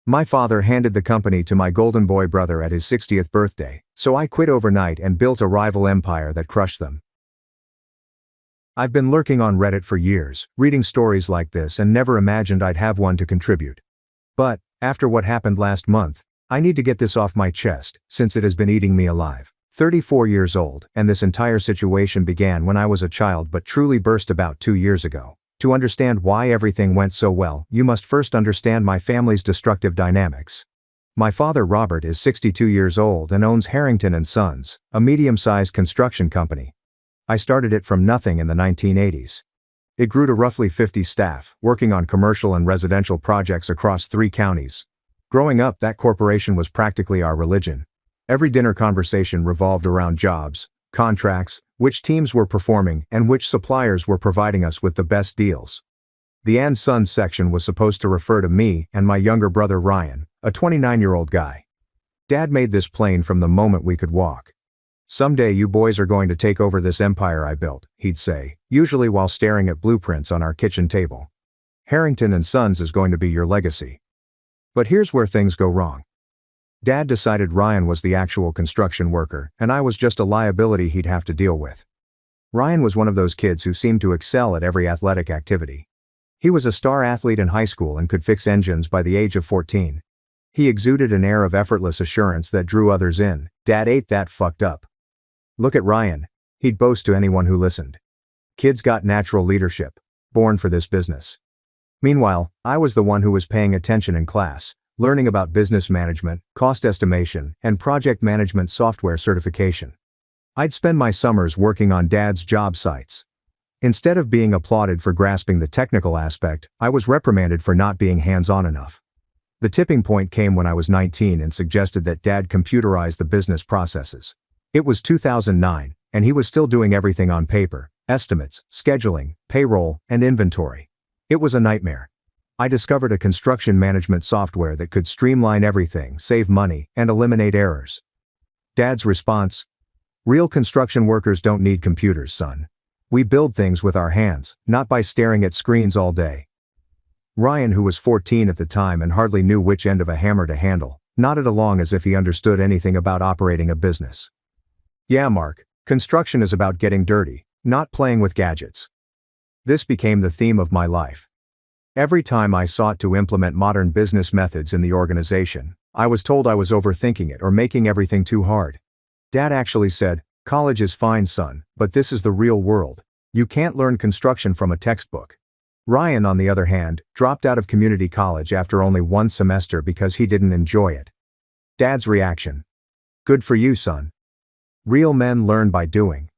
My father handed the company to my golden boy brother at his 60th birthday, so I quit overnight and built a rival empire that crushed them. I've been lurking on Reddit for years, reading stories like this and never imagined I'd have one to contribute. But, after what happened last month, I need to get this off my chest, since it has been eating me alive. 34 years old, and this entire situation began when I was a child but truly burst about 2 years ago. To understand why everything went so well, you must first understand my family's destructive dynamics. My father Robert is 62 years old and owns Harrington & Sons, a medium-sized construction company. I started it from nothing in the 1980s. It grew to roughly 50 staff, working on commercial and residential projects across 3 counties. Growing up, that corporation was practically our religion. Every dinner conversation revolved around jobs, contracts, which teams were performing, and which suppliers were providing us with the best deals. The and Sons section was supposed to refer to me and my younger brother Ryan, a 29-year-old guy. Dad made this plain from the moment we could walk. "Someday you boys are going to take over this empire I built," he'd say, usually while staring at blueprints on our kitchen table. "Harrington & Sons is going to be your legacy." But here's where things go wrong. Dad decided Ryan was the actual construction worker, and I was just a liability he'd have to deal with. Ryan was one of those kids who seemed to excel at every athletic activity. He was a star athlete in high school and could fix engines by the age of 14. He exuded an air of effortless assurance that drew others in. "Dad ain't that fucked up. Look at Ryan," he'd boast to anyone who listened. "Kid's got natural leadership. Born for this business." Meanwhile, I was the one who was paying attention in class, learning about business management, cost estimation, and project management software certification. I'd spend my summers working on Dad's job sites. Instead of being applauded for grasping the technical aspect, I was reprimanded for not being hands-on enough. The tipping point came when I was 19 and suggested that Dad computerize the business processes. It was 2009, and he was still doing everything on paper: estimates, scheduling, payroll, and inventory. It was a nightmare. I discovered a construction management software that could streamline everything, save money, and eliminate errors. Dad's response: "Real construction workers don't need computers, son. We build things with our hands, not by staring at screens all day." Ryan, who was 14 at the time and hardly knew which end of a hammer to handle, nodded along as if he understood anything about operating a business. "Yeah, Mark, construction is about getting dirty, not playing with gadgets." This became the theme of my life. Every time I sought to implement modern business methods in the organization, I was told I was overthinking it or making everything too hard. Dad actually said, "College is fine, son, but this is the real world. You can't learn construction from a textbook." Ryan, on the other hand, dropped out of community college after only 1 semester because he didn't enjoy it. Dad's reaction: "Good for you, son. Real men learn by doing."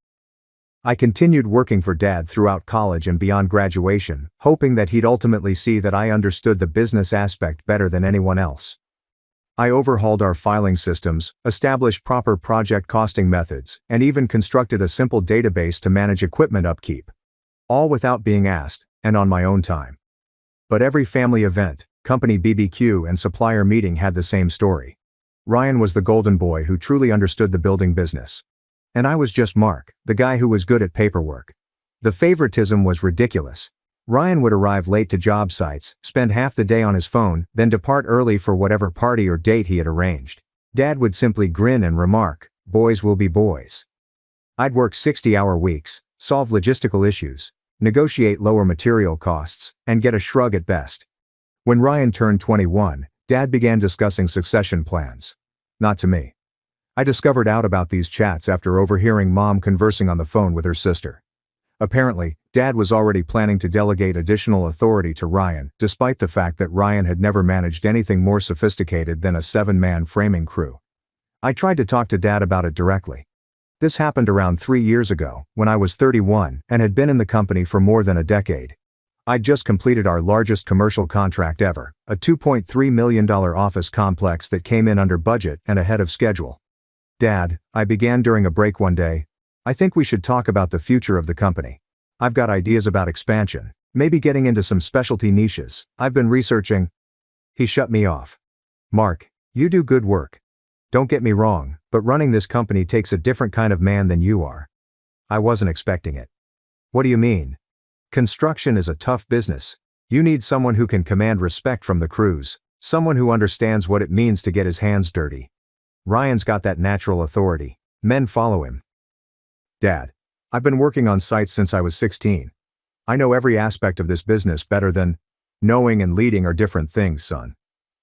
I continued working for Dad throughout college and beyond graduation, hoping that he'd ultimately see that I understood the business aspect better than anyone else. I overhauled our filing systems, established proper project costing methods, and even constructed a simple database to manage equipment upkeep. All without being asked, and on my own time. But every family event, company BBQ, and supplier meeting had the same story. Ryan was the golden boy who truly understood the building business. And I was just Mark, the guy who was good at paperwork. The favoritism was ridiculous. Ryan would arrive late to job sites, spend half the day on his phone, then depart early for whatever party or date he had arranged. Dad would simply grin and remark, "Boys will be boys." I'd work 60-hour weeks, solve logistical issues, negotiate lower material costs, and get a shrug at best. When Ryan turned 21, Dad began discussing succession plans. Not to me. I discovered out about these chats after overhearing Mom conversing on the phone with her sister. Apparently, Dad was already planning to delegate additional authority to Ryan, despite the fact that Ryan had never managed anything more sophisticated than a 7-man framing crew. I tried to talk to Dad about it directly. This happened around 3 years ago, when I was 31 and had been in the company for more than a decade. I'd just completed our largest commercial contract ever, a $2.3 million office complex that came in under budget and ahead of schedule. "Dad," I began during a break one day, "I think we should talk about the future of the company. I've got ideas about expansion, maybe getting into some specialty niches. I've been researching." He shut me off. "Mark, you do good work. Don't get me wrong, but running this company takes a different kind of man than you are." I wasn't expecting it. "What do you mean?" "Construction is a tough business. You need someone who can command respect from the crews. Someone who understands what it means to get his hands dirty. Ryan's got that natural authority. Men follow him. Dad, I've been working on sites since I was 16. I know every aspect of this business better than... Knowing and leading are different things, son.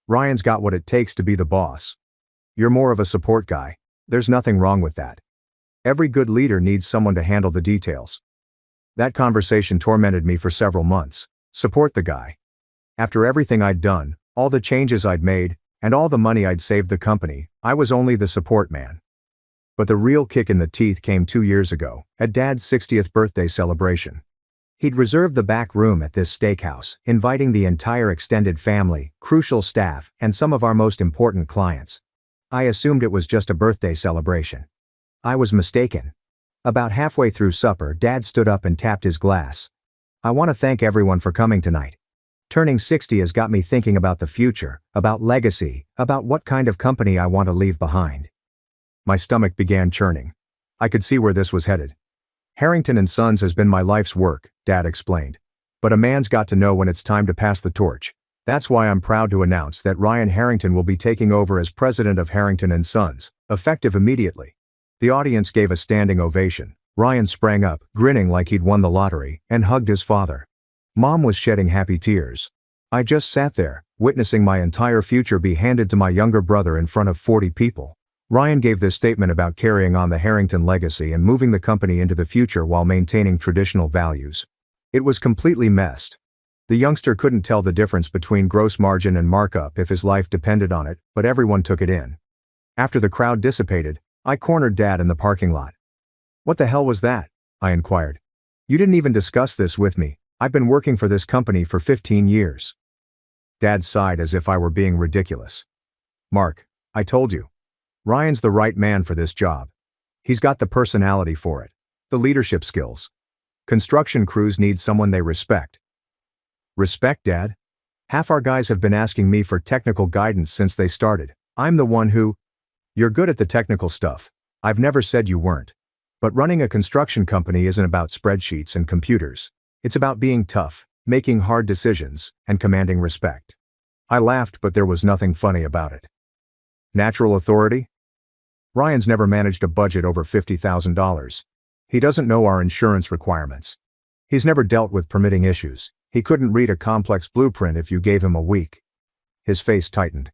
Ryan's got what it takes to be the boss. You're more of a support guy. There's nothing wrong with that. Every good leader needs someone to handle the details. That conversation tormented me for several months. Support the guy. After everything I'd done, all the changes I'd made, and all the money I'd saved the company, I was only the support man. But the real kick in the teeth came 2 years ago, at Dad's 60th birthday celebration. He'd reserved the back room at this steakhouse, inviting the entire extended family, crucial staff, and some of our most important clients. I assumed it was just a birthday celebration. I was mistaken. About halfway through supper, Dad stood up and tapped his glass. I want to thank everyone for coming tonight. Turning 60 has got me thinking about the future, about legacy, about what kind of company I want to leave behind. My stomach began churning. I could see where this was headed. Harrington & Sons has been my life's work, Dad explained. But a man's got to know when it's time to pass the torch. That's why I'm proud to announce that Ryan Harrington will be taking over as president of Harrington & Sons, effective immediately. The audience gave a standing ovation. Ryan sprang up, grinning like he'd won the lottery, and hugged his father. Mom was shedding happy tears. I just sat there, witnessing my entire future be handed to my younger brother in front of 40 people. Ryan gave this statement about carrying on the Harrington legacy and moving the company into the future while maintaining traditional values. It was completely messed. The youngster couldn't tell the difference between gross margin and markup if his life depended on it, but everyone took it in. After the crowd dissipated, I cornered Dad in the parking lot. "What the hell was that?" I inquired. "You didn't even discuss this with me. I've been working for this company for 15 years. Dad sighed as if I were being ridiculous. "Mark, I told you. Ryan's the right man for this job. He's got the personality for it, the leadership skills. Construction crews need someone they respect." "Respect, Dad? Half our guys have been asking me for technical guidance since they started. I'm the one who..." "You're good at the technical stuff. I've never said you weren't. But running a construction company isn't about spreadsheets and computers. It's about being tough, making hard decisions, and commanding respect." I laughed, but there was nothing funny about it. Natural authority? Ryan's never managed a budget over $50,000. He doesn't know our insurance requirements. He's never dealt with permitting issues. He couldn't read a complex blueprint if you gave him a week. His face tightened.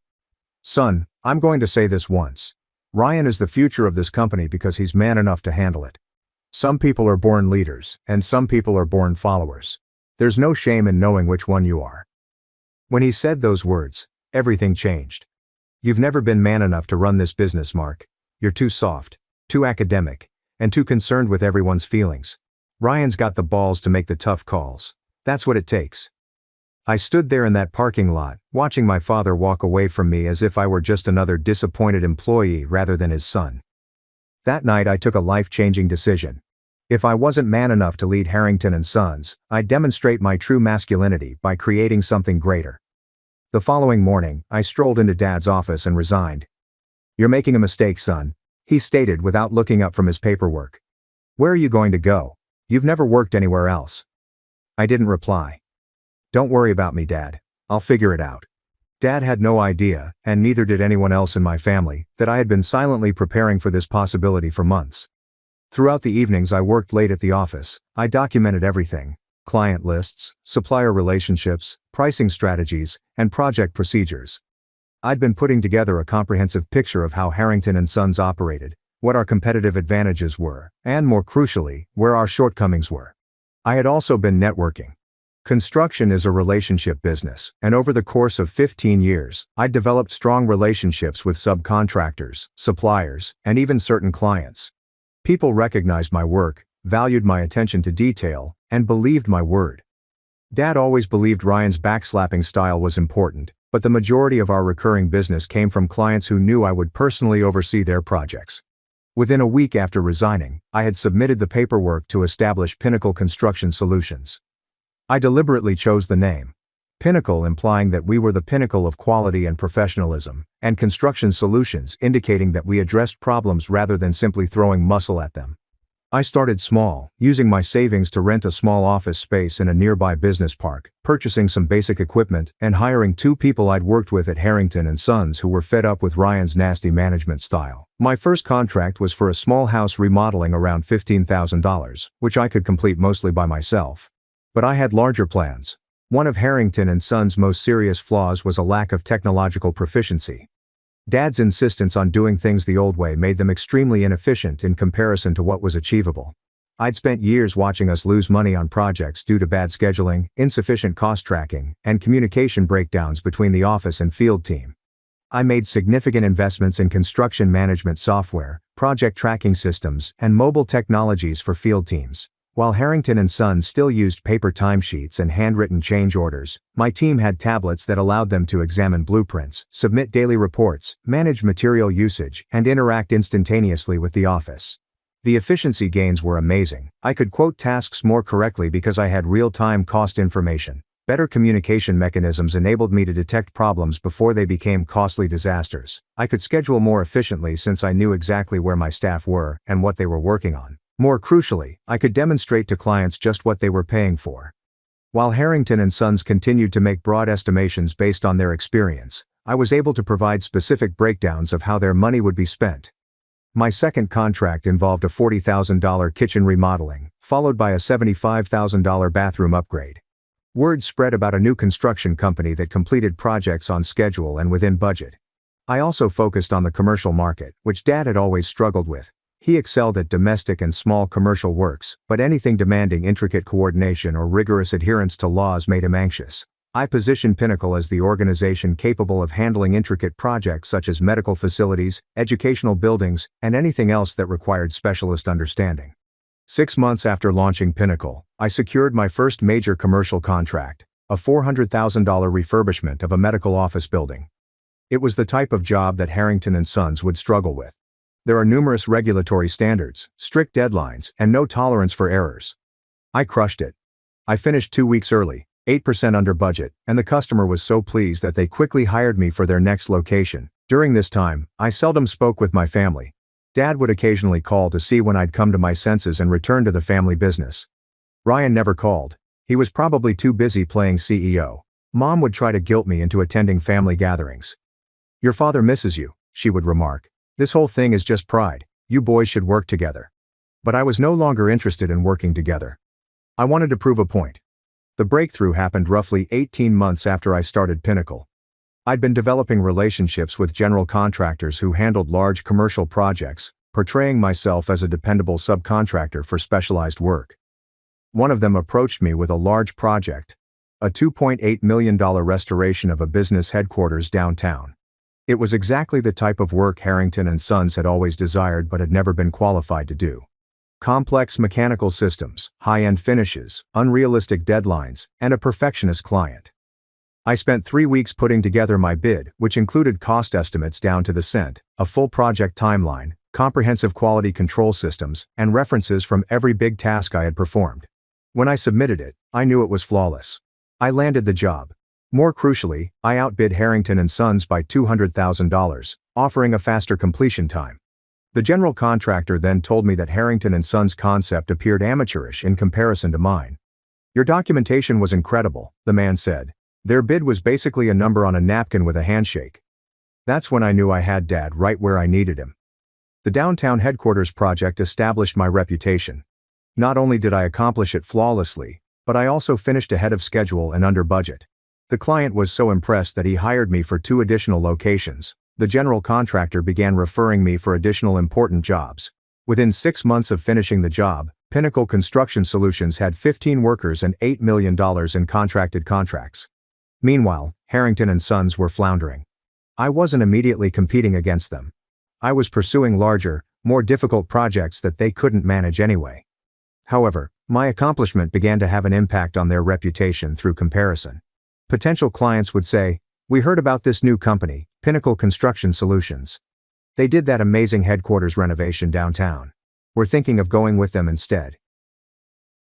"Son, I'm going to say this once. Ryan is the future of this company because he's man enough to handle it. Some people are born leaders, and some people are born followers. There's no shame in knowing which one you are." When he said those words, everything changed. "You've never been man enough to run this business, Mark. You're too soft, too academic, and too concerned with everyone's feelings. Ryan's got the balls to make the tough calls. That's what it takes." I stood there in that parking lot, watching my father walk away from me as if I were just another disappointed employee rather than his son. That night I took a life-changing decision. If I wasn't man enough to lead Harrington & Sons, I'd demonstrate my true masculinity by creating something greater. The following morning, I strolled into Dad's office and resigned. "You're making a mistake, son," he stated without looking up from his paperwork. "Where are you going to go? You've never worked anywhere else." I didn't reply. "Don't worry about me, Dad. I'll figure it out." Dad had no idea, and neither did anyone else in my family, that I had been silently preparing for this possibility for months. Throughout the evenings I worked late at the office. I documented everything: client lists, supplier relationships, pricing strategies, and project procedures. I'd been putting together a comprehensive picture of how Harrington & Sons operated, what our competitive advantages were, and more crucially, where our shortcomings were. I had also been networking. Construction is a relationship business, and over the course of 15 years, I'd developed strong relationships with subcontractors, suppliers, and even certain clients. People recognized my work, valued my attention to detail, and believed my word. Dad always believed Ryan's backslapping style was important, but the majority of our recurring business came from clients who knew I would personally oversee their projects. Within a week after resigning, I had submitted the paperwork to establish Pinnacle Construction Solutions. I deliberately chose the name. Pinnacle implying that we were the pinnacle of quality and professionalism, and Construction Solutions indicating that we addressed problems rather than simply throwing muscle at them. I started small, using my savings to rent a small office space in a nearby business park, purchasing some basic equipment, and hiring 2 people I'd worked with at Harrington & Sons who were fed up with Ryan's nasty management style. My first contract was for a small house remodeling around $15,000, which I could complete mostly by myself. But I had larger plans. One of Harrington & Sons' most serious flaws was a lack of technological proficiency. Dad's insistence on doing things the old way made them extremely inefficient in comparison to what was achievable. I'd spent years watching us lose money on projects due to bad scheduling, insufficient cost tracking, and communication breakdowns between the office and field team. I made significant investments in construction management software, project tracking systems, and mobile technologies for field teams. While Harrington & Sons still used paper timesheets and handwritten change orders, my team had tablets that allowed them to examine blueprints, submit daily reports, manage material usage, and interact instantaneously with the office. The efficiency gains were amazing. I could quote tasks more correctly because I had real-time cost information. Better communication mechanisms enabled me to detect problems before they became costly disasters. I could schedule more efficiently since I knew exactly where my staff were and what they were working on. More crucially, I could demonstrate to clients just what they were paying for. While Harrington & Sons continued to make broad estimations based on their experience, I was able to provide specific breakdowns of how their money would be spent. My second contract involved a $40,000 kitchen remodeling, followed by a $75,000 bathroom upgrade. Word spread about a new construction company that completed projects on schedule and within budget. I also focused on the commercial market, which Dad had always struggled with. He excelled at domestic and small commercial works, but anything demanding intricate coordination or rigorous adherence to laws made him anxious. I positioned Pinnacle as the organization capable of handling intricate projects such as medical facilities, educational buildings, and anything else that required specialist understanding. 6 months after launching Pinnacle, I secured my first major commercial contract, a $400,000 refurbishment of a medical office building. It was the type of job that Harrington & Sons would struggle with. There are numerous regulatory standards, strict deadlines, and no tolerance for errors. I crushed it. I finished 2 weeks early, 8% under budget, and the customer was so pleased that they quickly hired me for their next location. During this time, I seldom spoke with my family. Dad would occasionally call to see when I'd come to my senses and return to the family business. Ryan never called. He was probably too busy playing CEO. Mom would try to guilt me into attending family gatherings. "Your father misses you," she would remark. "This whole thing is just pride. You boys should work together." But I was no longer interested in working together. I wanted to prove a point. The breakthrough happened roughly 18 months after I started Pinnacle. I'd been developing relationships with general contractors who handled large commercial projects, portraying myself as a dependable subcontractor for specialized work. One of them approached me with a large project, a $2.8 million restoration of a business headquarters downtown. It was exactly the type of work Harrington & Sons had always desired but had never been qualified to do. Complex mechanical systems, high-end finishes, unrealistic deadlines, and a perfectionist client. I spent 3 weeks putting together my bid, which included cost estimates down to the cent, a full project timeline, comprehensive quality control systems, and references from every big task I had performed. When I submitted it, I knew it was flawless. I landed the job. More crucially, I outbid Harrington & Sons by $200,000, offering a faster completion time. The general contractor then told me that Harrington & Sons' concept appeared amateurish in comparison to mine. "Your documentation was incredible," the man said. Their bid was basically a number on a napkin with a handshake. That's when I knew I had Dad right where I needed him. The downtown headquarters project established my reputation. Not only did I accomplish it flawlessly, but I also finished ahead of schedule and under budget. The client was so impressed that he hired me for 2 additional locations. The general contractor began referring me for additional important jobs. Within 6 months of finishing the job, Pinnacle Construction Solutions had 15 workers and $8 million in contracted contracts. Meanwhile, Harrington & Sons were floundering. I wasn't immediately competing against them. I was pursuing larger, more difficult projects that they couldn't manage anyway. However, my accomplishment began to have an impact on their reputation through comparison. Potential clients would say, "We heard about this new company, Pinnacle Construction Solutions. They did that amazing headquarters renovation downtown. We're thinking of going with them instead."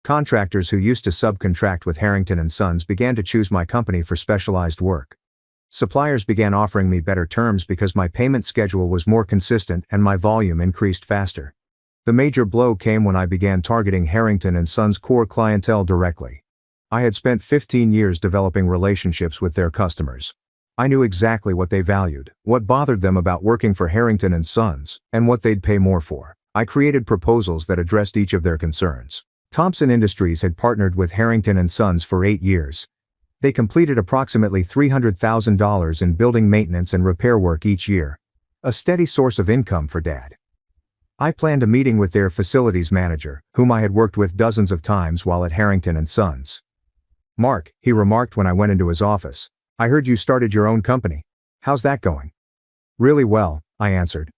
Contractors who used to subcontract with Harrington & Sons began to choose my company for specialized work. Suppliers began offering me better terms because my payment schedule was more consistent and my volume increased faster. The major blow came when I began targeting Harrington and Sons' core clientele directly. I had spent 15 years developing relationships with their customers. I knew exactly what they valued, what bothered them about working for Harrington and Sons, and what they'd pay more for. I created proposals that addressed each of their concerns. Thompson Industries had partnered with Harrington and Sons for 8 years. They completed approximately $300,000 in building maintenance and repair work each year. A steady source of income for Dad. I planned a meeting with their facilities manager, whom I had worked with dozens of times while at Harrington and Sons. "Mark," he remarked when I went into his office, "I heard you started your own company. How's that going?" "Really well," I answered.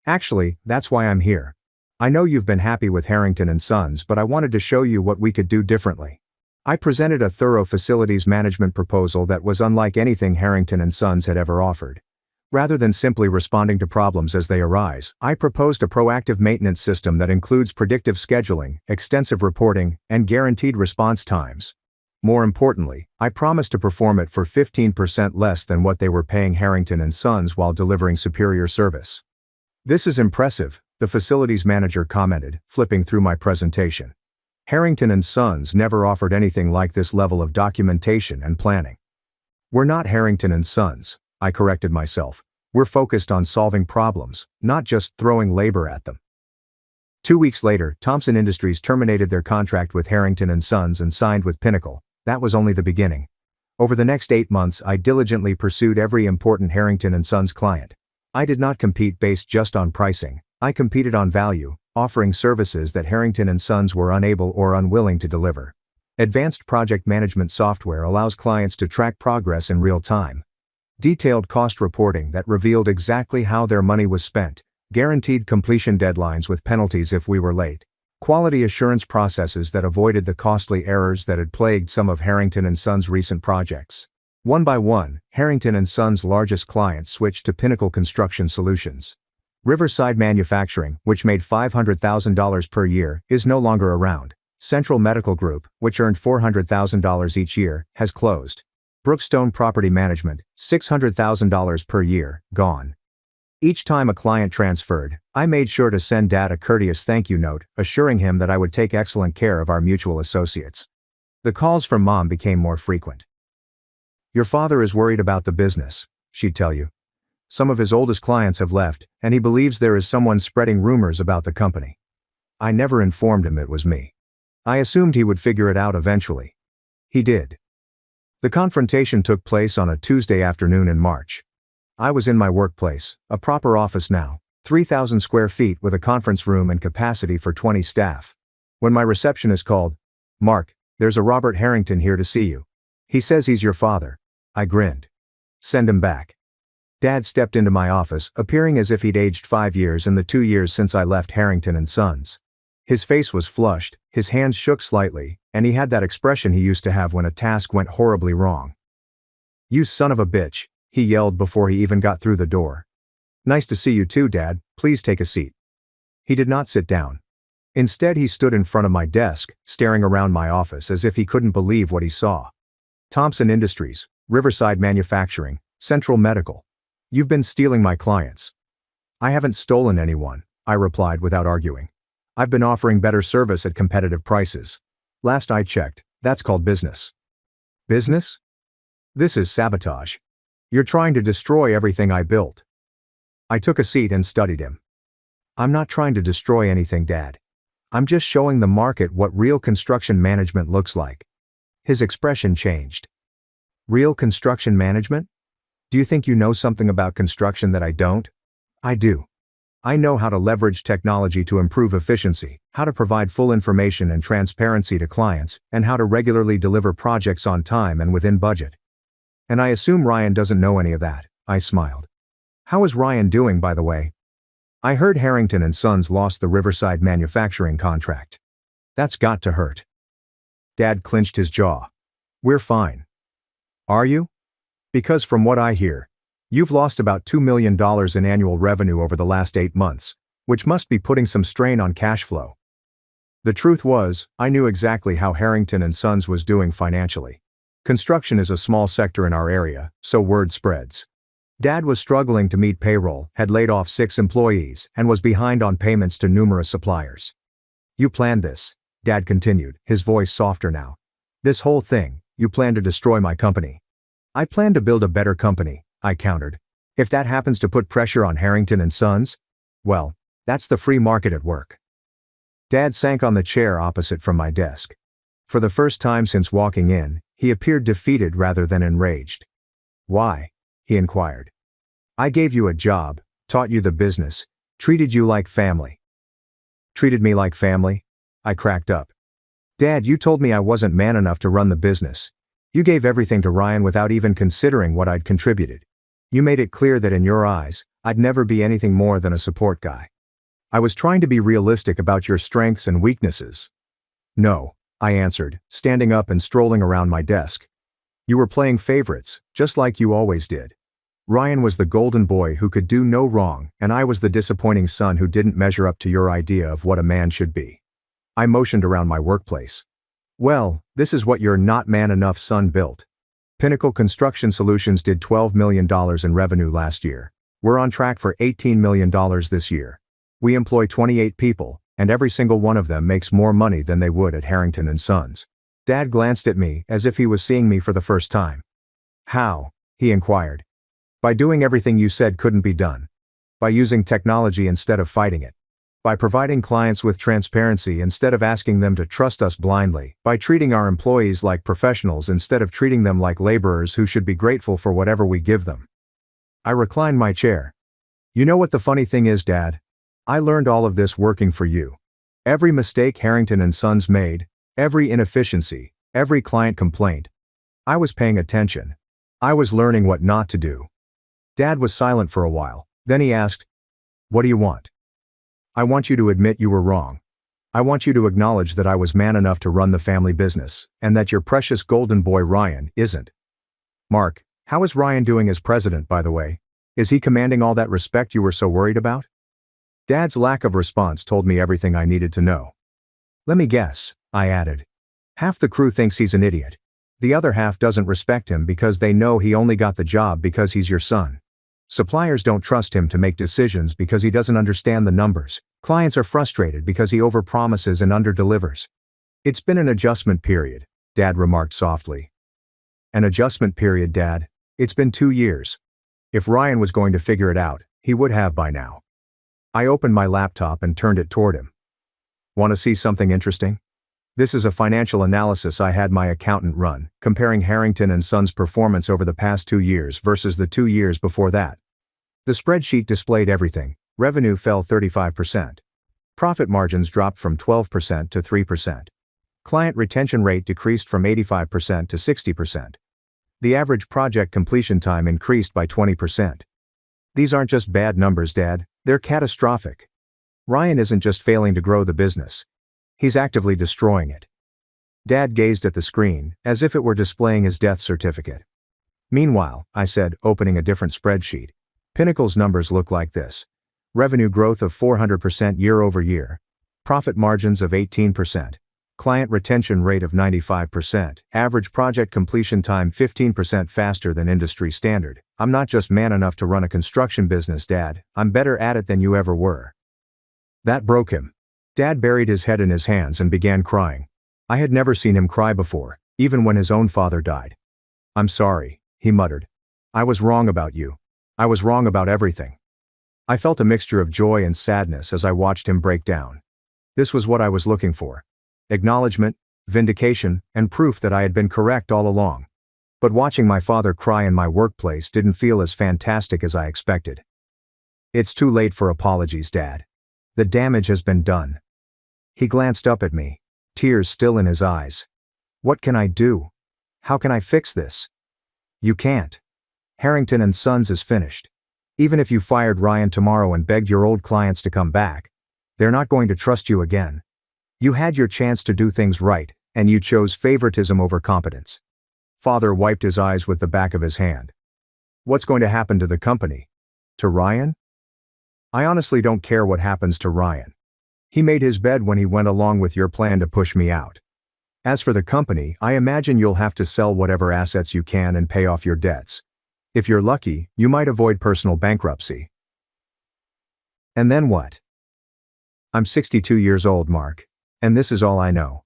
"Actually, that's why I'm here. I know you've been happy with Harrington and Sons, but I wanted to show you what we could do differently." I presented a thorough facilities management proposal that was unlike anything Harrington and Sons had ever offered. Rather than simply responding to problems as they arise, I proposed a proactive maintenance system that includes predictive scheduling, extensive reporting, and guaranteed response times. More importantly, I promised to perform it for 15% less than what they were paying Harrington and Sons while delivering superior service. "This is impressive," the facilities manager commented, flipping through my presentation. "Harrington and Sons never offered anything like this level of documentation and planning." "We're not Harrington and Sons," I corrected myself. "We're focused on solving problems, not just throwing labor at them." 2 weeks later, Thompson Industries terminated their contract with Harrington and Sons and signed with Pinnacle. That was only the beginning. Over the next 8 months, I diligently pursued every important Harrington and Sons client. I did not compete based just on pricing. I competed on value, offering services that Harrington and Sons were unable or unwilling to deliver. Advanced project management software allows clients to track progress in real time. Detailed cost reporting that revealed exactly how their money was spent. Guaranteed completion deadlines with penalties if we were late. Quality assurance processes that avoided the costly errors that had plagued some of Harrington and Sons' recent projects. One by one, Harrington and Sons' largest clients switched to Pinnacle Construction Solutions. Riverside Manufacturing, which made $500,000 per year, is no longer around. Central Medical Group, which earned $400,000 each year, has closed. Brookstone Property Management, $600,000 per year, gone. Each time a client transferred, I made sure to send Dad a courteous thank you note, assuring him that I would take excellent care of our mutual associates. The calls from Mom became more frequent. "Your father is worried about the business," she'd tell you. "Some of his oldest clients have left, and he believes there is someone spreading rumors about the company." I never informed him it was me. I assumed he would figure it out eventually. He did. The confrontation took place on a Tuesday afternoon in March. I was in my workplace, a proper office now, 3,000 square feet with a conference room and capacity for 20 staff. When my receptionist called, "Mark, there's a Robert Harrington here to see you. He says he's your father." I grinned. "Send him back." Dad stepped into my office, appearing as if he'd aged 5 years in the 2 years since I left Harrington and Sons. His face was flushed, his hands shook slightly, and he had that expression he used to have when a task went horribly wrong. "You son of a bitch," he yelled before he even got through the door. "Nice to see you too, Dad. Please take a seat." He did not sit down. Instead, he stood in front of my desk, staring around my office as if he couldn't believe what he saw. "Thompson Industries, Riverside Manufacturing, Central Medical. You've been stealing my clients." "I haven't stolen anyone," I replied without arguing. "I've been offering better service at competitive prices. Last I checked, that's called business." "Business? This is sabotage. You're trying to destroy everything I built." I took a seat and studied him. "I'm not trying to destroy anything, Dad. I'm just showing the market what real construction management looks like." His expression changed. "Real construction management? Do you think you know something about construction that I don't?" "I do. I know how to leverage technology to improve efficiency, how to provide full information and transparency to clients, and how to regularly deliver projects on time and within budget." "And I assume Ryan doesn't know any of that," I smiled. "How is Ryan doing, by the way?" "I heard Harrington and Sons lost the Riverside Manufacturing contract. That's got to hurt." Dad clenched his jaw. "We're fine." "Are you? Because from what I hear, you've lost about $2 million in annual revenue over the last 8 months, which must be putting some strain on cash flow." The truth was, I knew exactly how Harrington and Sons was doing financially. Construction is a small sector in our area, so word spreads. Dad was struggling to meet payroll, had laid off 6 employees, and was behind on payments to numerous suppliers. You planned this, Dad continued, his voice softer now. This whole thing, you planned to destroy my company. I plan to build a better company, I countered. If that happens to put pressure on Harrington and Sons, well, that's the free market at work. Dad sank on the chair opposite from my desk. For the first time since walking in, he appeared defeated rather than enraged. Why? He inquired. I gave you a job, taught you the business, treated you like family. Treated me like family? I cracked up. Dad, you told me I wasn't man enough to run the business. You gave everything to Ryan without even considering what I'd contributed. You made it clear that in your eyes, I'd never be anything more than a support guy. I was trying to be realistic about your strengths and weaknesses. No, I answered, standing up and strolling around my desk. You were playing favorites, just like you always did. Ryan was the golden boy who could do no wrong, and I was the disappointing son who didn't measure up to your idea of what a man should be. I motioned around my workplace. Well, this is what your not man enough son built. Pinnacle Construction Solutions did $12 million in revenue last year. We're on track for $18 million this year. We employ 28 people, and every single one of them makes more money than they would at Harrington and Sons. Dad glanced at me as if he was seeing me for the first time. How? He inquired. By doing everything you said couldn't be done. By using technology instead of fighting it. By providing clients with transparency instead of asking them to trust us blindly. By treating our employees like professionals instead of treating them like laborers who should be grateful for whatever we give them. I reclined my chair. You know what the funny thing is, Dad? I learned all of this working for you. Every mistake Harrington and Sons made, every inefficiency, every client complaint. I was paying attention. I was learning what not to do. Dad was silent for a while, then he asked, What do you want? I want you to admit you were wrong. I want you to acknowledge that I was man enough to run the family business, and that your precious golden boy Ryan isn't. Mark, how is Ryan doing as president, by the way? Is he commanding all that respect you were so worried about? Dad's lack of response told me everything I needed to know. Let me guess, I added. Half the crew thinks he's an idiot. The other half doesn't respect him because they know he only got the job because he's your son. Suppliers don't trust him to make decisions because he doesn't understand the numbers. Clients are frustrated because he overpromises and underdelivers. It's been an adjustment period, Dad remarked softly. An adjustment period, Dad? It's been 2 years. If Ryan was going to figure it out, he would have by now. I opened my laptop and turned it toward him. Want to see something interesting? This is a financial analysis I had my accountant run, comparing Harrington and Sons' performance over the past 2 years versus the 2 years before that. The spreadsheet displayed everything. Revenue fell 35%. Profit margins dropped from 12% to 3%. Client retention rate decreased from 85% to 60%. The average project completion time increased by 20%. These aren't just bad numbers, Dad, they're catastrophic. Ryan isn't just failing to grow the business. He's actively destroying it. Dad gazed at the screen, as if it were displaying his death certificate. Meanwhile, I said, opening a different spreadsheet, Pinnacle's numbers look like this. Revenue growth of 400% year over year. Profit margins of 18%. Client retention rate of 95%. Average project completion time 15% faster than industry standard. I'm not just man enough to run a construction business, Dad. I'm better at it than you ever were. That broke him. Dad buried his head in his hands and began crying. I had never seen him cry before, even when his own father died. I'm sorry, he muttered. I was wrong about you. I was wrong about everything. I felt a mixture of joy and sadness as I watched him break down. This was what I was looking for. Acknowledgement, vindication, and proof that I had been correct all along. But watching my father cry in my workplace didn't feel as fantastic as I expected. It's too late for apologies, Dad. The damage has been done. He glanced up at me, tears still in his eyes. What can I do? How can I fix this? You can't. Harrington and Sons is finished. Even if you fired Ryan tomorrow and begged your old clients to come back, they're not going to trust you again. You had your chance to do things right, and you chose favoritism over competence. Father wiped his eyes with the back of his hand. What's going to happen to the company? To Ryan? I honestly don't care what happens to Ryan. He made his bed when he went along with your plan to push me out. As for the company, I imagine you'll have to sell whatever assets you can and pay off your debts. If you're lucky, you might avoid personal bankruptcy. And then what? I'm 62 years old, Mark. And this is all I know.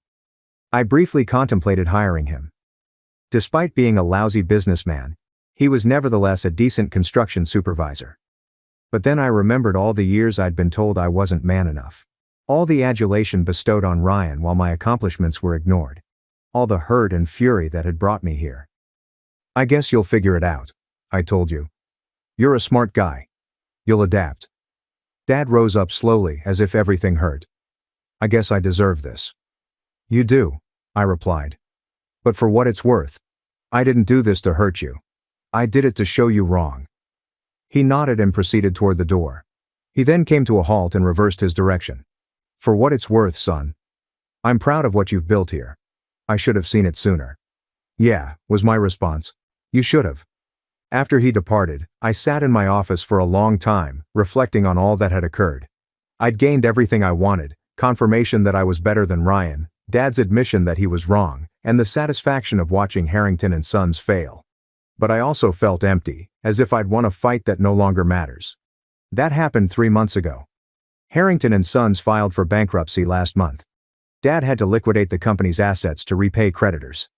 I briefly contemplated hiring him. Despite being a lousy businessman, he was nevertheless a decent construction supervisor. But then I remembered all the years I'd been told I wasn't man enough. All the adulation bestowed on Ryan while my accomplishments were ignored. All the hurt and fury that had brought me here. I guess you'll figure it out, I told you. You're a smart guy. You'll adapt. Dad rose up slowly as if everything hurt. I guess I deserve this. You do, I replied. But for what it's worth, I didn't do this to hurt you. I did it to show you wrong. He nodded and proceeded toward the door. He then came to a halt and reversed his direction. For what it's worth, son. I'm proud of what you've built here. I should have seen it sooner. Yeah, was my response. You should have. After he departed, I sat in my office for a long time, reflecting on all that had occurred. I'd gained everything I wanted, confirmation that I was better than Ryan, Dad's admission that he was wrong, and the satisfaction of watching Harrington and Sons fail. But I also felt empty, as if I'd won a fight that no longer matters. That happened 3 months ago. Harrington and Sons filed for bankruptcy last month. Dad had to liquidate the company's assets to repay creditors.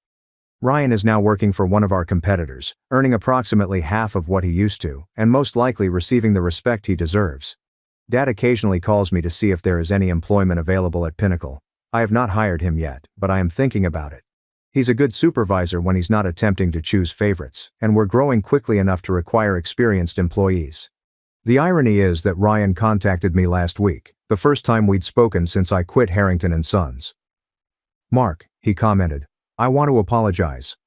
Ryan is now working for one of our competitors, earning approximately half of what he used to, and most likely receiving the respect he deserves. Dad occasionally calls me to see if there is any employment available at Pinnacle. I have not hired him yet, but I am thinking about it. He's a good supervisor when he's not attempting to choose favorites, and we're growing quickly enough to require experienced employees. The irony is that Ryan contacted me last week, the first time we'd spoken since I quit Harrington and Sons. Mark, he commented, I want to apologize.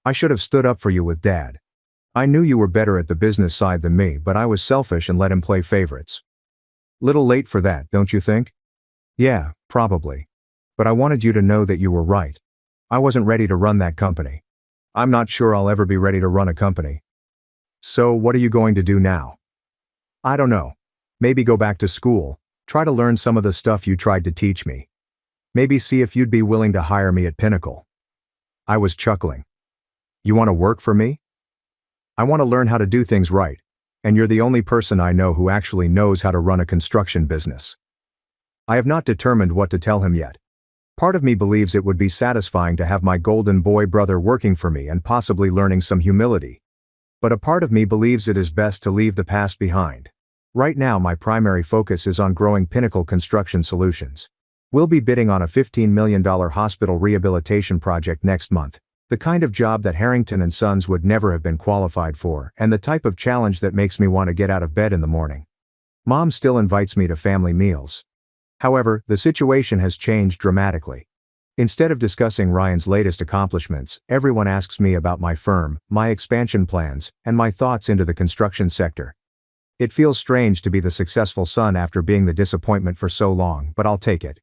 I should have stood up for you with Dad. I knew you were better at the business side than me, but I was selfish and let him play favorites. Little late for that, don't you think? Yeah, probably. But I wanted you to know that you were right. I wasn't ready to run that company. I'm not sure I'll ever be ready to run a company. So what are you going to do now? I don't know. Maybe go back to school, try to learn some of the stuff you tried to teach me. Maybe see if you'd be willing to hire me at Pinnacle. I was chuckling. You want to work for me? I want to learn how to do things right, and you're the only person I know who actually knows how to run a construction business. I have not determined what to tell him yet. Part of me believes it would be satisfying to have my golden boy brother working for me and possibly learning some humility. But a part of me believes it is best to leave the past behind. Right now my primary focus is on growing Pinnacle Construction Solutions. We'll be bidding on a $15 million hospital rehabilitation project next month, the kind of job that Harrington and Sons would never have been qualified for, and the type of challenge that makes me want to get out of bed in the morning. Mom still invites me to family meals. However, the situation has changed dramatically. Instead of discussing Ryan's latest accomplishments, everyone asks me about my firm, my expansion plans, and my thoughts into the construction sector. It feels strange to be the successful son after being the disappointment for so long, but I'll take it.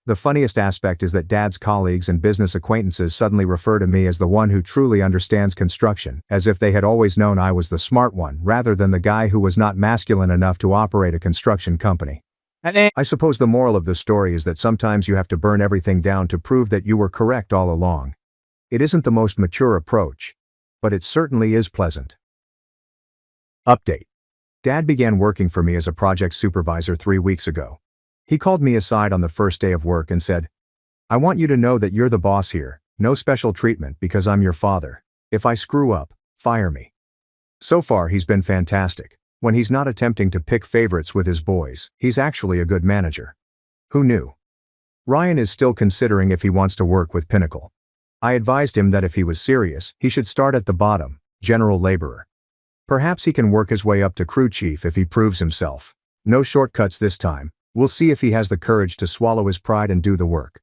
The funniest aspect is that Dad's colleagues and business acquaintances suddenly refer to me as the one who truly understands construction, as if they had always known I was the smart one rather than the guy who was not masculine enough to operate a construction company. I suppose the moral of the story is that sometimes you have to burn everything down to prove that you were correct all along. It isn't the most mature approach, but it certainly is pleasant. Update. Dad began working for me as a project supervisor 3 weeks ago. He called me aside on the first day of work and said, I want you to know that you're the boss here, no special treatment because I'm your father. If I screw up, fire me. So far he's been fantastic. When he's not attempting to pick favorites with his boys, he's actually a good manager. Who knew? Ryan is still considering if he wants to work with Pinnacle. I advised him that if he was serious, he should start at the bottom, general laborer. Perhaps he can work his way up to crew chief if he proves himself. No shortcuts this time. We'll see if he has the courage to swallow his pride and do the work.